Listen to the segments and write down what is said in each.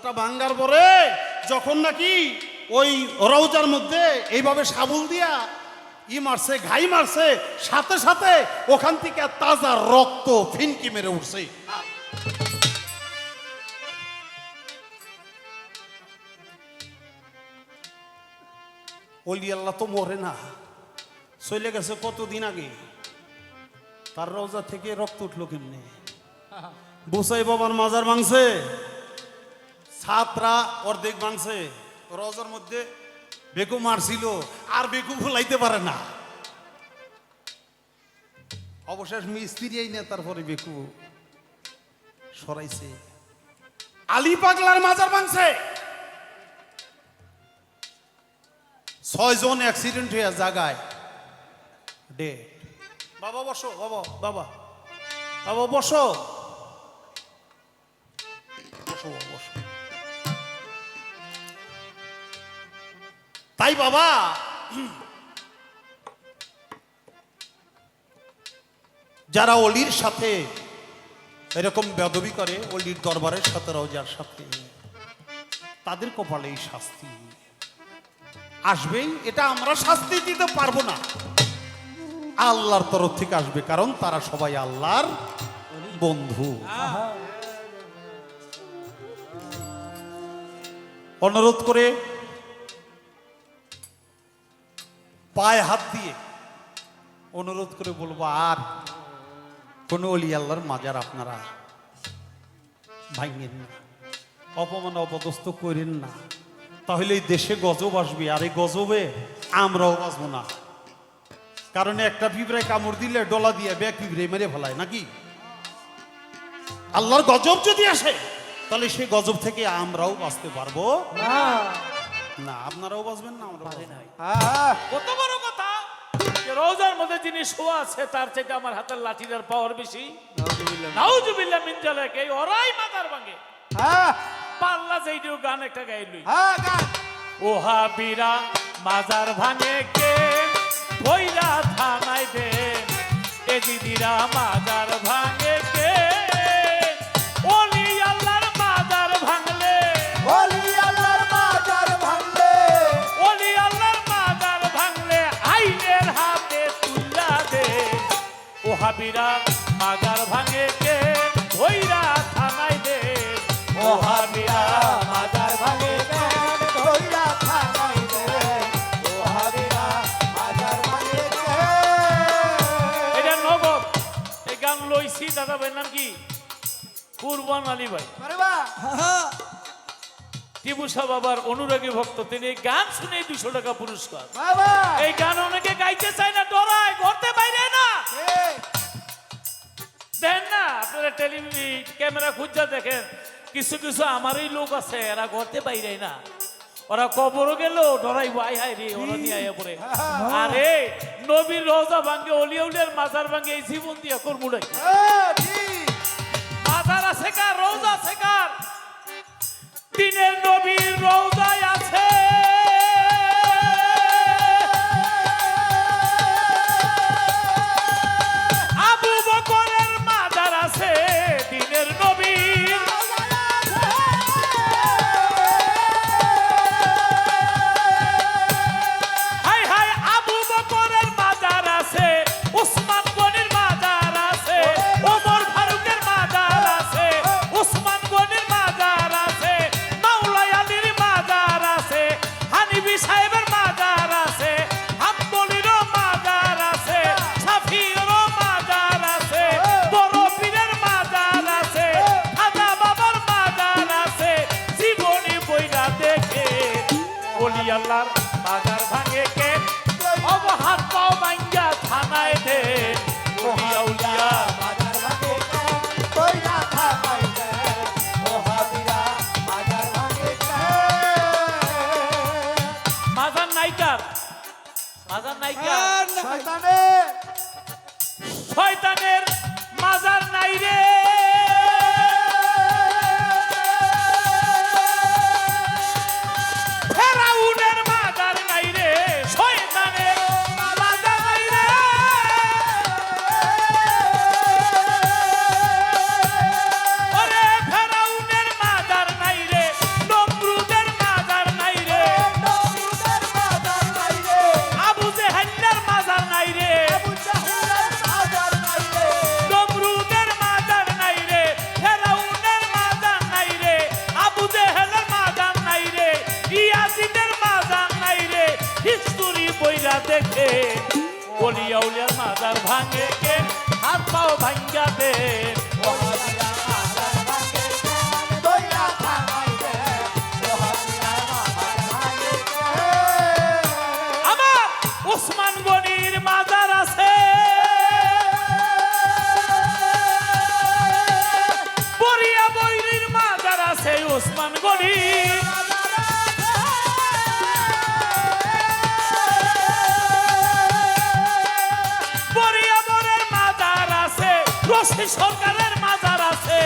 মাজারটা ভাঙ্গার পরে যখন নাকি ওই রওজার মধ্যে এইভাবে শাবল দিয়া মারছে, ঘাই মারছে, সাথে সাথে ওখান থেকে তাজা রক্ত ফিনকি মেরে উঠছে। ওলি আল্লাহ তো মরে না, চলে গেছে কতদিন আগে। তার রওজা থেকে রক্ত উঠলো কেমনে? বুসাই বাবার মাজার ভাঙছে, ছাত্রা অর্ধেক ভাঙছে, রওজার মধ্যে বেকু মারছিল, আর বেকু ভুলাইতে পারে না। অবশেষ মিস্ত্রি না, তারপরে বেকু সরাইছে। আলী পাগলার মাজার ভাঙছে, 6 জন অ্যাক্সিডেন্ট হয়ে জায়গায় ডেড। বাবা বসো, বাবা বাবা বাবা বসো, বসো বসো। তাই বাবা যারা অলির সাথে এরকম বেদবি করে, অলির দরবারের সাথে রওজার সাথে, তাদের কপালে এই শাস্তি আসবেই। এটা আমরা শাস্তি দিতে পারবো না, আল্লাহর তরফ থেকে আসবে, কারণ তারা সবাই আল্লাহর বন্ধু। অনুরোধ করে পায়ে হাত দিয়ে অনুরোধ করে বলবো, আর কোন অলি আল্লাহর মাজার আপনারা ভাঙেন না, অপমান অপদস্থ করেন না, তাহলে এই দেশে গজব আসবে, আর এই গজবে আমরাও বাঁচবো না। কারণ একটা পিঁপড়ায় কামড় দিলে ডলা দিয়ে ব্যাগ পিঁপড়ে মেরে ফেলায় নাকি? আল্লাহর গজব যদি আসে তাহলে সেই গজব থেকে আমরাও বাঁচতে পারবো না, আপনারাও বাঁচবেন না, আমরা পারি নাই। কত বড় কথা, রোজার মধ্যে যিনি শোয়া আছে তার থেকে আমার হাতের লাঠিটার পাওয়ার বেশি। নাউজুবিল্লাহ মিন জালিক, এই ওরাই মাজার ভাঙে। পাল্লা যেইটিও গান একটা গাইলই, ও হাবিরা মাজার ভাঙে কে, কইরা থানায় দে, এ দিদিরা মাজার ভাঙে কে, ওলি আল্লাহর মাজার ভাঙলে, ওলি আল্লাহর মাজার ভাঙলে, ওলি আল্লাহর মাজার ভাঙলে আইনের হাতে তুল্লা দে, ও হাবিরা মাজার ভাঙে কে, কইরা থানায় দে, ও হাবিরা মাজার ভাঙে কেন ধইরা থানায় দে, ও হাবিরা মাজার ভাঙে কেন। এটা নগদ, এই গান লইছি দাদা ভাইয়ের নাম কি? কুরবান আলী ভাই, আরে বাহ, টিপু শাহ বাবার অনুরাগী ভক্ত, তিনি এই গান শুনে 200 টাকা পুরস্কার। বাবা এই গান অনেকে গাইতে চায় না, ডরায়, ঘরতে বাইরে না দেন না। আপনারা টেলিভিশন ক্যামেরা খুঁজা দেখেন, কিছু কিছু আমারই লোক আছে, এরা ঘরতে বাইরে না, ওরা কবরও গেল ডরাইব, আই হাই রে, ওরা নিয়ে আয়া পড়ে। আরে নবীর রওজা ভাঙ্গে, অলি আউলিয়ার মাজার ভাঙ্গে, এই জীবন দিয়ে করমুড়াই। মাজার আছে কার, রওজা আছে কার? দিনের নবীর রওজায় আছে আবু বকরের মাজার আছে, দিনের নবীর হাই হাই আবু বকরের মাজার আছে, উসমান গনির মাজার আছে, ওমর ফারুকের মাজার আছে, উসমান গনির মাজার আছে, মাওলা আলীর মাজার আছে, হানিফি সাহেবের মাজার আছে, হাম্বলিরও মাজার আছে, শাফিউরও মাজার আছে, বড় পীরের মাজার আছে, খাজা বাবার মাজার আছে। জীবনী বইরা দেখে ওলি আল্লাহর মাজার ভাঙে কে, অবহাত পাও ভাঙ্গা থানায় দে, ওলি আউলিয়া মাজার ভাঙে কেন ধইরা থানায় দে, ও হাবিরা মাজার ভাঙে কেন। মাজার নাইকার, মাজার নাইকার, শয়তানের শয়তানের মাজার নাই রে, ফেরাউনের মাজার নাই রে, শয়তানের মাজার নাই রে, ওরে ফেরাউনের মাজার নাই রে, অলিয়া উলিয়ার মাজার ভাঙে কে হাত পাও ভাঙ্গা দে ওহাবিরা মাজার ভাঙে দইরা থাকাইবে ওহাবিরা মাজার ভাঙে আমার ওসমান গনির মাজার আছে বরিয়া বৈরির মাজার আছে ওসমান গনির বরিয়া বরের মাজার আছে রশি সরকারের মাজার আছে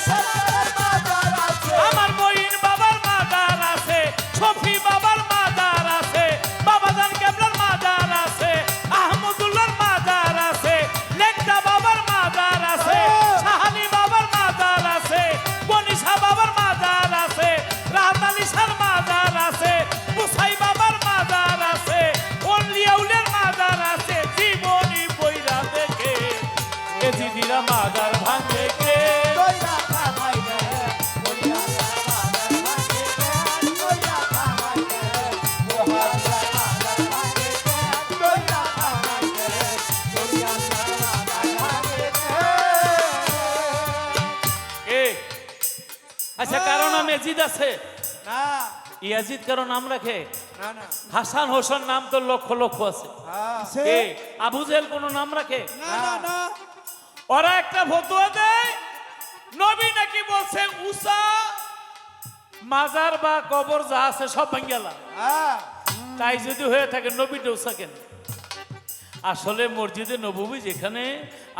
সরকারের মাজার আছে আমার বইন বাবার মাজার আছে শফি বাবার মাজার আছে বাবাজান কেবলার মাজার আছে আহমদুল্লাহর মাজার আছে লেকটা বাবার মাজার আছে শাহানি বাবার মাজার আছে বনিশা বাবার মাজার আছে রাহাত আলী শাহর মাজার আছে মুসাই বাবার মাজার আছে অলিয়াউলের মাজার আছে জীবনী বইরা দেখে এ জিদিরা মাজার ভাঙে কে দইরা থাকাইবে ওলিয়ারা মাজার ভাঙে দইরা থাকাইবে ওহাবিরা মাজার ভাঙে দইরা থাকাইবে ওলিয়ারা মাজার ভাঙে এ আচ্ছা কারণ নাম এজিদ আছে না ইয়াজিদ কারণ নাম রাখে না না হাসান হোসেন নাম তো লক্ষ লক্ষ আছে এ আবু জেহেল কোন নাম রাখে না না ওরা একটা ফতোয়া দেয় নবী নাকি বলছে উসা মাজার বা কবর যা আছে সব ভাঙ্গেলা তাই যদি হয়ে থাকে নবীটা উসা কেন আসলে মসজিদে নববী যেখানে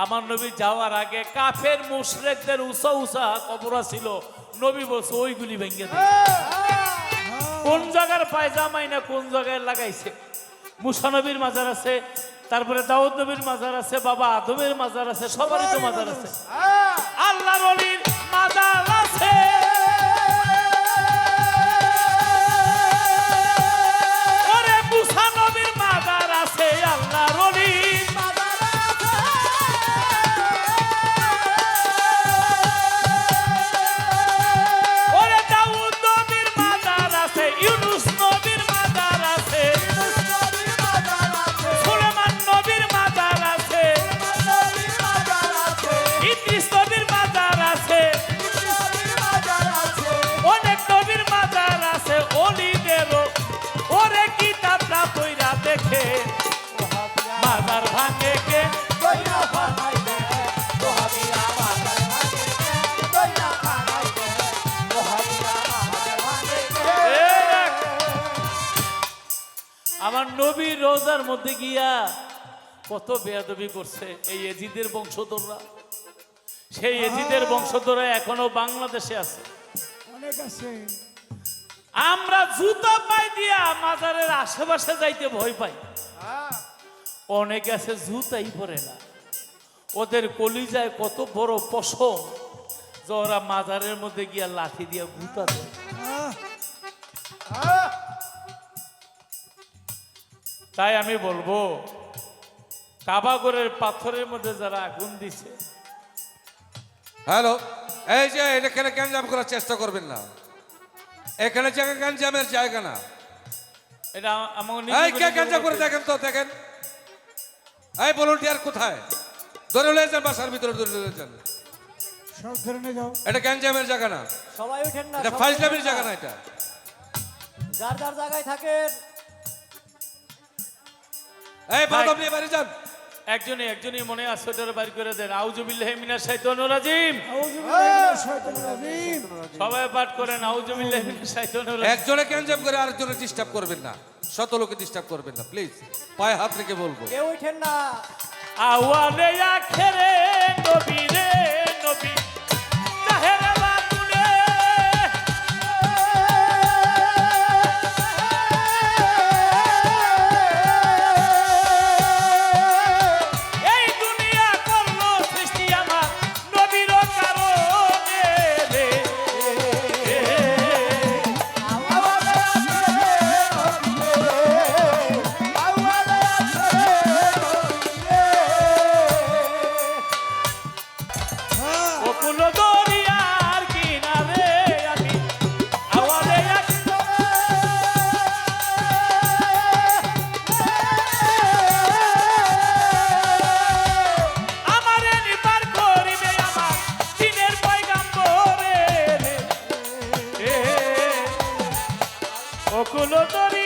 আমার নবী যাওয়ার আগে কাফের মুশরিকদের উসা উসা কবর ছিল নবী বলছে ওইগুলি ভেঙে দেয় কোন জায়গার পায়জামাই না কোন জায়গায় লাগাইছে মুসা নবীর মাজার আছে তারপরে দাউদ নবীর মাজার আছে বাবা আদমের মাজার আছে সবারই তো মাজার আছে আল্লাহর ওলির মাজার আছে ওরে মুসা নবীর মাজার আছে আল্লাহর ওলির ওরে দাউদ নবীর মাজার আছে ইউনুস নবীর মাজার আছে সুলেমান নবীর মাজার আছে ইদ্রিস নবীর মাজার আছে অনেক নবীর মাজার আছে অলিদেরও ওরে কিতাবটা পইরা দেখে মাজার ভাঙে কে দইরা থাকাইবে ওহাবিরা মাজার ভাঙে দইরা থাকাইবে ওহাবিরা মাজার ভাঙে আমার নবীর রোজার মধ্যে গিয়া কত বেয়াদবি করছে এই এজিদের বংশধররা সেই এজিদের বংশধররা এখনো বাংলাদেশে আছে অনেক আছে আমরা জুতা পাই দিয়া মাজারের আশেপাশে যাইতে ভয় পাই অনেকে আছে জুতাই পরে না ওদের কলিজায় কত বড় পশম যে ওরা মাজারের মধ্যে গিয়া লাঠি দিয়া গুতা দেয় তাই আমি বলবো কাবাগরের পাথরের মধ্যে যারা আগুন দিছে হ্যালো এই যে এখানে গ্যাঞ্জাম করার চেষ্টা করবেন না এখানে জায়গা গ্যাঞ্জামের জায়গা না এটা আমার এই কে গ্যাঞ্জাম করে দেখেন তো দেখেন এই ভলান্টিয়ার কোথায় ধরে লয়ে যান বাসার ভিতরে ধরে লয়ে যান সব ধরে নিয়ে যাও এটা গ্যাঞ্জামের জায়গা না সবাই উঠেন না এটা ফাইজলামের জায়গা না এটা যার যার জায়গায় থাকেন এই বাদাম নিয়ে বাড়ি যান একজনই মনে আছে ওটার বাড়ি করে দেন আউযুবিল্লাহি মিনাশ শাইতানির রাজিম সবাই পাঠ করেন আউযুবিল্লাহি মিনাশ শাইতানির রাজিম একজনে গ্যাঞ্জাম করে আরেকজনে ডিস্টার্ব করবেন না শত লোকে ডিস্টার্ব করবেন না প্লিজ পায়ে হাত রেখে বলবো কেউ উঠেন না আওয়ালে আখেরে নবী রে নবী জাহেরে বাতুলে এই দুনিয়া করলো সৃষ্টি আমার নবীর কারণে রে অকুল তরি